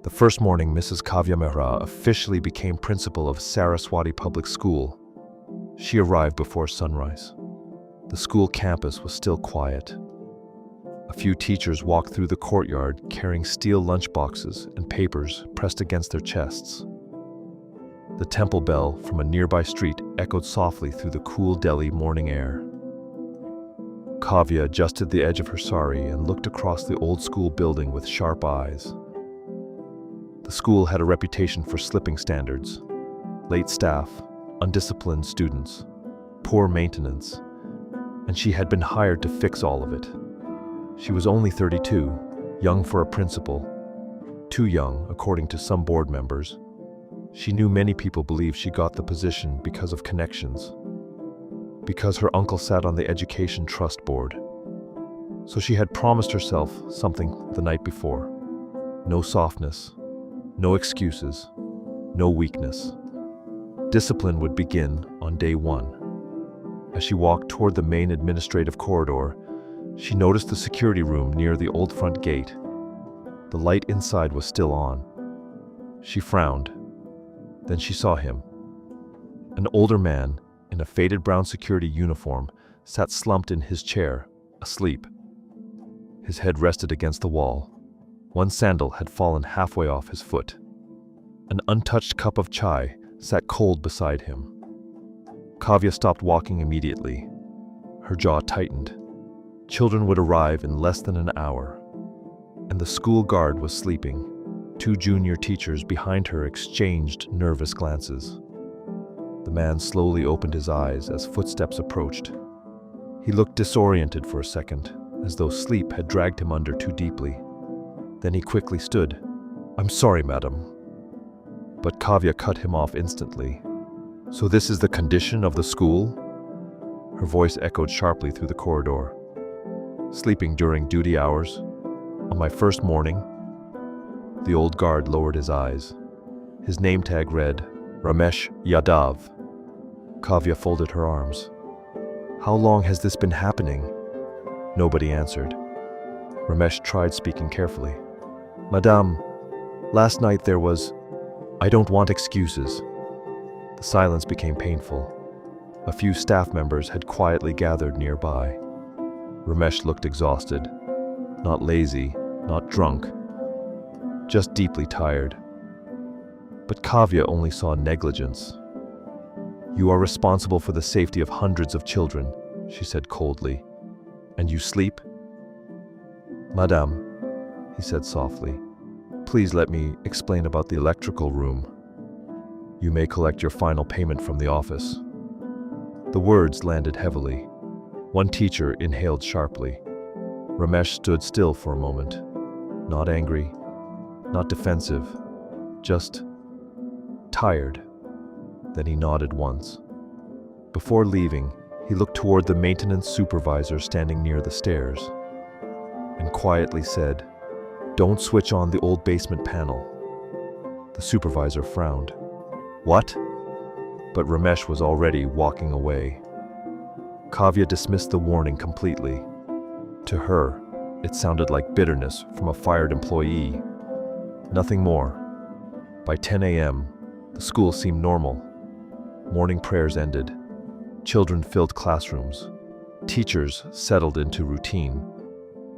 The first morning, Mrs. Kavya Mehra officially became principal of Saraswati Public School. She arrived before sunrise. The school campus was still quiet. A few teachers walked through the courtyard carrying steel lunchboxes and papers pressed against their chests. The temple bell from a nearby street echoed softly through the cool Delhi morning air. Kavya adjusted the edge of her sari and looked across the old school building with sharp eyes. The school had a reputation for slipping standards: late staff, undisciplined students, poor maintenance, and she had been hired to fix all of it. She was only 32, young for a principal, too young, according to some board members. She knew many people believed she got the position because of connections, because her uncle sat on the Education Trust Board. So she had promised herself something the night before: no softness, no excuses, no weakness. Discipline would begin on day one. As she walked toward the main administrative corridor, she noticed the security room near the old front gate. The light inside was still on. She frowned. Then she saw him. An older man in a faded brown security uniform sat slumped in his chair, asleep. His head rested against the wall. One sandal had fallen halfway off his foot. An untouched cup of chai sat cold beside him. Kavya stopped walking immediately. Her jaw tightened. Children would arrive in less than an hour, and the school guard was sleeping. Two junior teachers behind her exchanged nervous glances. The man slowly opened his eyes as footsteps approached. He looked disoriented for a second, as though sleep had dragged him under too deeply. Then he quickly stood. "I'm sorry, madam." But Kavya cut him off instantly. "So this is the condition of the school?" Her voice echoed sharply through the corridor. "Sleeping during duty hours? On my first morning?" The old guard lowered his eyes. His name tag read, Ramesh Yadav. Kavya folded her arms. "How long has this been happening?" Nobody answered. Ramesh tried speaking carefully. "Madame, last night there was... I don't want excuses." The silence became painful. A few staff members had quietly gathered nearby. Ramesh looked exhausted. Not lazy, not drunk. Just deeply tired. But Kavya only saw negligence. "You are responsible for the safety of hundreds of children," she said coldly. "And you sleep?" "Madame," he said softly, "please let me explain about the electrical room. You may collect your final payment from the office." The words landed heavily. One teacher inhaled sharply. Ramesh stood still for a moment. Not angry, not defensive, just tired. Then he nodded once. Before leaving, he looked toward the maintenance supervisor standing near the stairs and quietly said, "Don't switch on the old basement panel." The supervisor frowned. "What?" But Ramesh was already walking away. Kavya dismissed the warning completely. To her, it sounded like bitterness from a fired employee. Nothing more. By 10 a.m., the school seemed normal. Morning prayers ended. Children filled classrooms. Teachers settled into routine.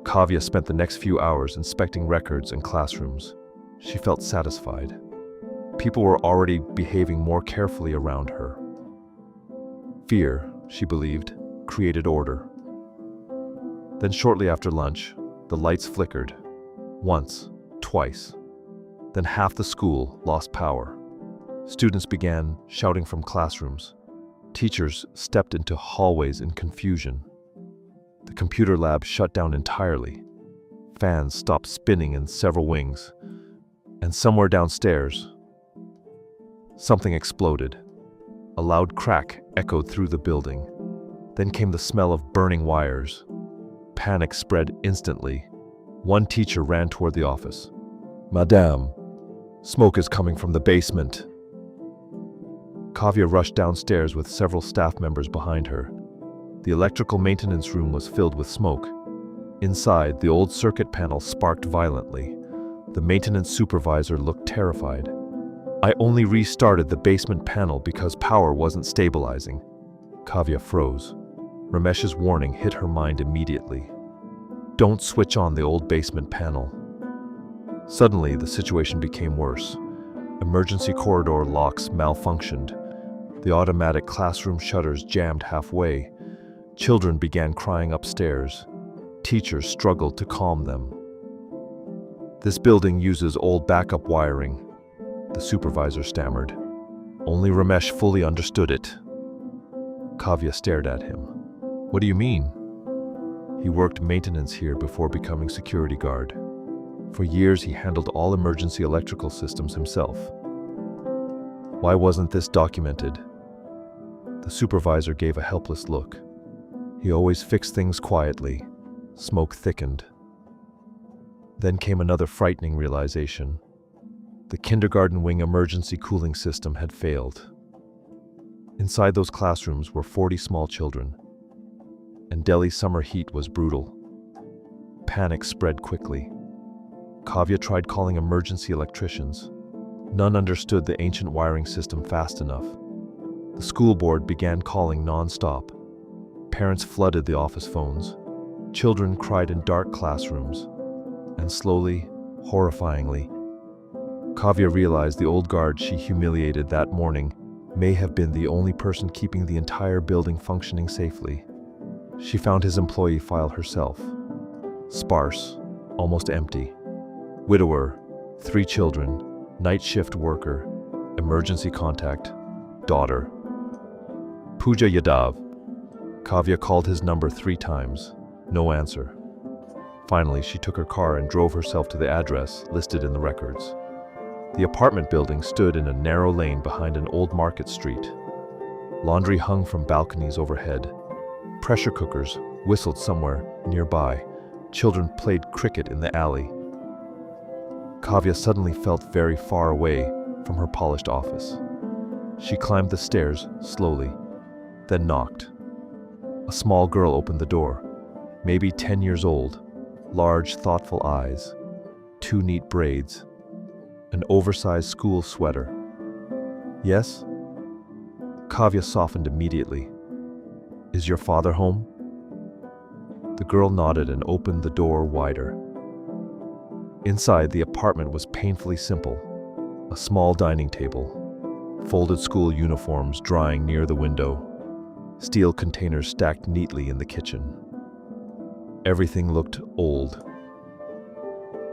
Kavya spent the next few hours inspecting records and classrooms. She felt satisfied. People were already behaving more carefully around her. Fear, she believed, created order. Then shortly after lunch, the lights flickered. Once, twice. Then half the school lost power. Students began shouting from classrooms. Teachers stepped into hallways in confusion. The computer lab shut down entirely. Fans stopped spinning in several wings. And somewhere downstairs, something exploded. A loud crack echoed through the building. Then came the smell of burning wires. Panic spread instantly. One teacher ran toward the office. "Madame, smoke is coming from the basement." Kavya rushed downstairs with several staff members behind her. The electrical maintenance room was filled with smoke. Inside, the old circuit panel sparked violently. The maintenance supervisor looked terrified. "I only restarted the basement panel because power wasn't stabilizing." Kavya froze. Ramesh's warning hit her mind immediately. "Don't switch on the old basement panel." Suddenly, the situation became worse. Emergency corridor locks malfunctioned. The automatic classroom shutters jammed halfway. Children began crying upstairs. Teachers struggled to calm them. "This building uses old backup wiring," the supervisor stammered. Only Ramesh fully understood it. Kavya stared at him. "What do you mean?" He worked maintenance here before becoming security guard. For years, he handled all emergency electrical systems himself. "Why wasn't this documented?" The supervisor gave a helpless look. He always fixed things quietly. Smoke thickened. Then came another frightening realization. The kindergarten wing emergency cooling system had failed. Inside those classrooms were 40 small children, and Delhi's summer heat was brutal. Panic spread quickly. Kavya tried calling emergency electricians. None understood the ancient wiring system fast enough. The school board began calling non-stop. Parents flooded the office phones. Children cried in dark classrooms. And slowly, horrifyingly, Kavya realized the old guard she humiliated that morning may have been the only person keeping the entire building functioning safely. She found his employee file herself. Sparse, almost empty. Widower, 3 children, night shift worker, emergency contact, daughter. Pooja Yadav. Kavya called his number 3 times. No answer. Finally, she took her car and drove herself to the address listed in the records. The apartment building stood in a narrow lane behind an old market street. Laundry hung from balconies overhead. Pressure cookers whistled somewhere nearby. Children played cricket in the alley. Kavya suddenly felt very far away from her polished office. She climbed the stairs slowly, then knocked. A small girl opened the door, maybe 10 years old, large, thoughtful eyes, 2 neat braids, an oversized school sweater. "Yes?" Kavya softened immediately. "Is your father home?" The girl nodded and opened the door wider. Inside, the apartment was painfully simple. A small dining table, folded school uniforms drying near the window, steel containers stacked neatly in the kitchen. Everything looked old,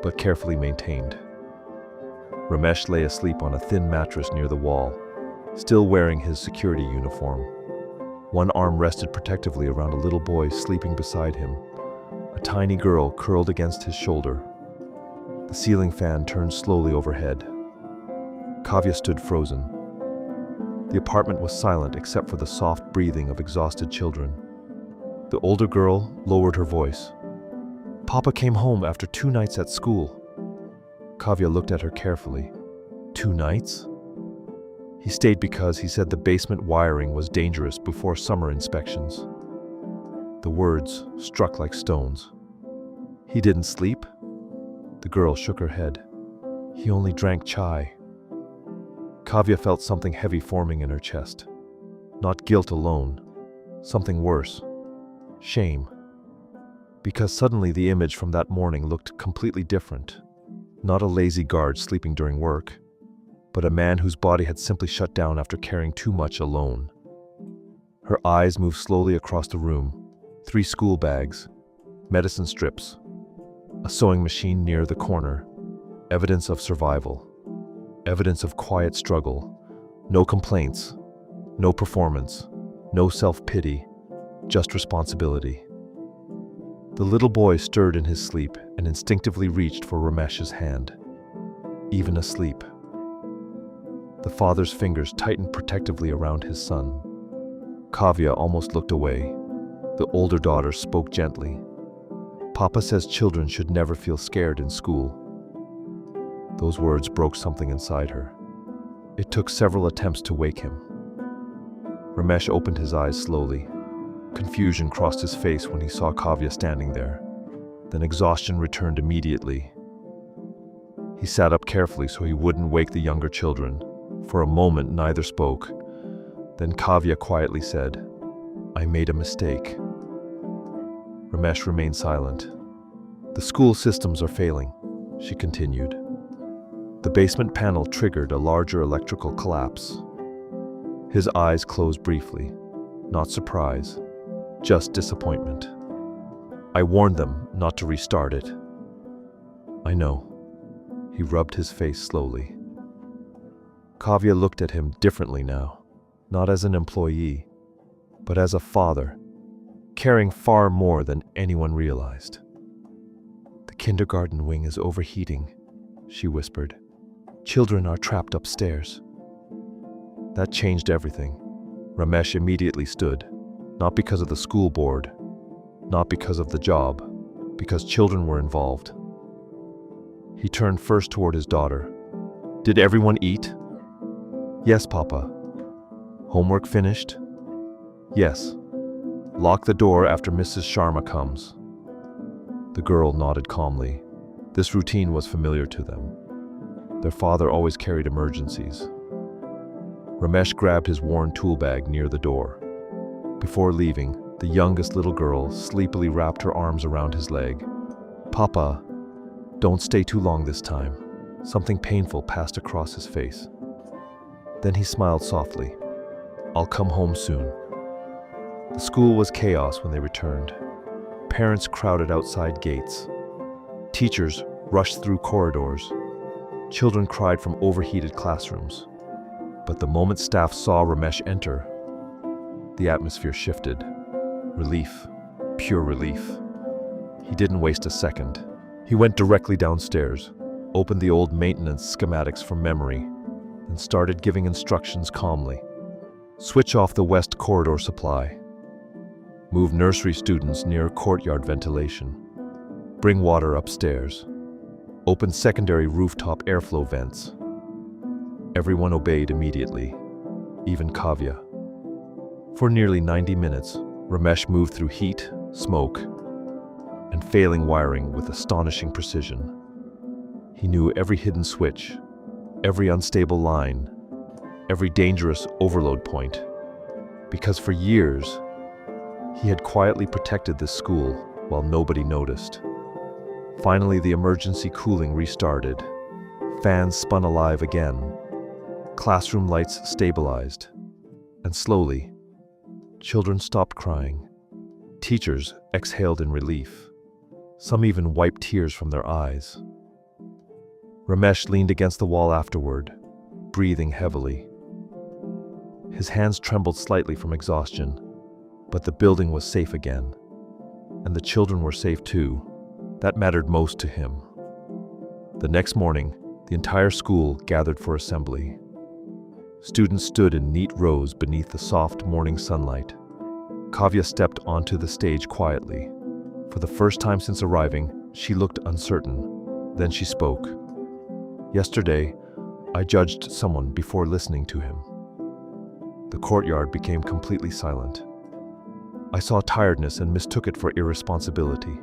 but carefully maintained. Ramesh lay asleep on a thin mattress near the wall, still wearing his security uniform. One arm rested protectively around a little boy sleeping beside him. A tiny girl curled against his shoulder. The ceiling fan turned slowly overhead. Kavya stood frozen. The apartment was silent except for the soft breathing of exhausted children. The older girl lowered her voice. "Papa came home after 2 nights at school." Kavya looked at her carefully. 2 nights? He stayed because he said the basement wiring was dangerous before summer inspections. The words struck like stones. "He didn't sleep?" The girl shook her head. "He only drank chai." Kavya felt something heavy forming in her chest. Not guilt alone, something worse. Shame. Because suddenly the image from that morning looked completely different. Not a lazy guard sleeping during work, but a man whose body had simply shut down after carrying too much alone. Her eyes moved slowly across the room. 3 school bags, medicine strips, a sewing machine near the corner, evidence of survival, evidence of quiet struggle, no complaints, no performance, no self-pity, just responsibility. The little boy stirred in his sleep and instinctively reached for Ramesh's hand. Even asleep. The father's fingers tightened protectively around his son. Kavya almost looked away. The older daughter spoke gently. "Papa says children should never feel scared in school." Those words broke something inside her. It took several attempts to wake him. Ramesh opened his eyes slowly. Confusion crossed his face when he saw Kavya standing there. Then exhaustion returned immediately. He sat up carefully so he wouldn't wake the younger children. For a moment, neither spoke. Then Kavya quietly said, "I made a mistake." Ramesh remained silent. "The school systems are failing," she continued. The basement panel triggered a larger electrical collapse. His eyes closed briefly. Not surprise, just disappointment. "I warned them not to restart it." "I know." He rubbed his face slowly. Kavya looked at him differently now, not as an employee, but as a father, caring far more than anyone realized. "The kindergarten wing is overheating," she whispered. "Children are trapped upstairs." That changed everything. Ramesh immediately stood, not because of the school board, not because of the job, because children were involved. He turned first toward his daughter. "Did everyone eat?" "Yes, Papa." "Homework finished?" "Yes." "Lock the door after Mrs. Sharma comes." The girl nodded calmly. This routine was familiar to them. Their father always carried emergencies. Ramesh grabbed his worn tool bag near the door. Before leaving, the youngest little girl sleepily wrapped her arms around his leg. "Papa, don't stay too long this time." Something painful passed across his face. Then he smiled softly. "I'll come home soon." The school was chaos when they returned. Parents crowded outside gates. Teachers rushed through corridors. Children cried from overheated classrooms. But the moment staff saw Ramesh enter, the atmosphere shifted. Relief, pure relief. He didn't waste a second. He went directly downstairs, opened the old maintenance schematics from memory, and started giving instructions calmly. "Switch off the west corridor supply. Move nursery students near courtyard ventilation. Bring water upstairs. Open secondary rooftop airflow vents." Everyone obeyed immediately, even Kavya. For nearly 90 minutes, Ramesh moved through heat, smoke, and failing wiring with astonishing precision. He knew every hidden switch, every unstable line, every dangerous overload point, because for years, he had quietly protected this school while nobody noticed. Finally, the emergency cooling restarted. Fans spun alive again. Classroom lights stabilized. And slowly, children stopped crying. Teachers exhaled in relief. Some even wiped tears from their eyes. Ramesh leaned against the wall afterward, breathing heavily. His hands trembled slightly from exhaustion, but the building was safe again. And the children were safe too. That mattered most to him. The next morning, the entire school gathered for assembly. Students stood in neat rows beneath the soft morning sunlight. Kavya stepped onto the stage quietly. For the first time since arriving, she looked uncertain. Then she spoke. "Yesterday, I judged someone before listening to him." The courtyard became completely silent. "I saw tiredness and mistook it for irresponsibility."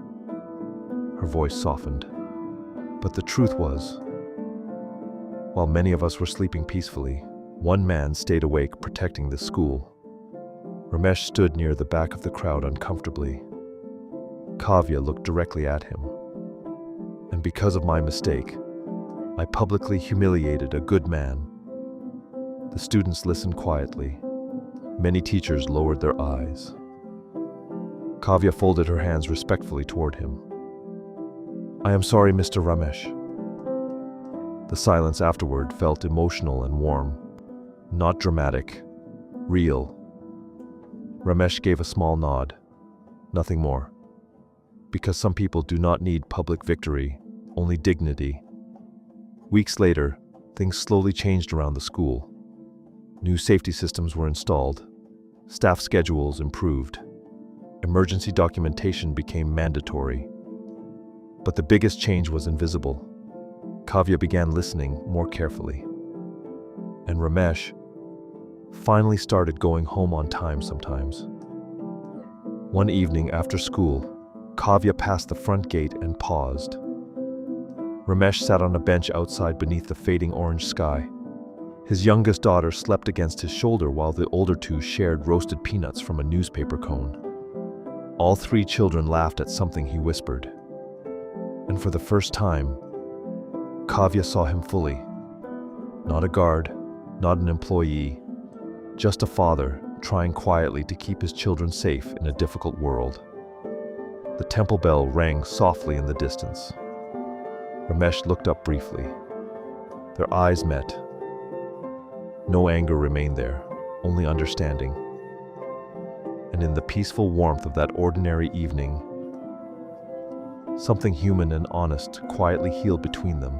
Her voice softened. But the truth was, while many of us were sleeping peacefully, one man stayed awake protecting the school. Ramesh stood near the back of the crowd uncomfortably. Kavya looked directly at him. "And because of my mistake, I publicly humiliated a good man." The students listened quietly. Many teachers lowered their eyes. Kavya folded her hands respectfully toward him. "I am sorry, Mr. Ramesh." The silence afterward felt emotional and warm. Not dramatic, real. Ramesh gave a small nod. Nothing more. Because some people do not need public victory, only dignity. Weeks later, things slowly changed around the school. New safety systems were installed. Staff schedules improved. Emergency documentation became mandatory. But the biggest change was invisible. Kavya began listening more carefully. And Ramesh finally started going home on time sometimes. One evening after school, Kavya passed the front gate and paused. Ramesh sat on a bench outside beneath the fading orange sky. His youngest daughter slept against his shoulder while the older two shared roasted peanuts from a newspaper cone. All three children laughed at something he whispered. And for the first time, Kavya saw him fully. Not a guard, not an employee, just a father trying quietly to keep his children safe in a difficult world. The temple bell rang softly in the distance. Ramesh looked up briefly. Their eyes met. No anger remained there, only understanding. And in the peaceful warmth of that ordinary evening, something human and honest quietly healed between them,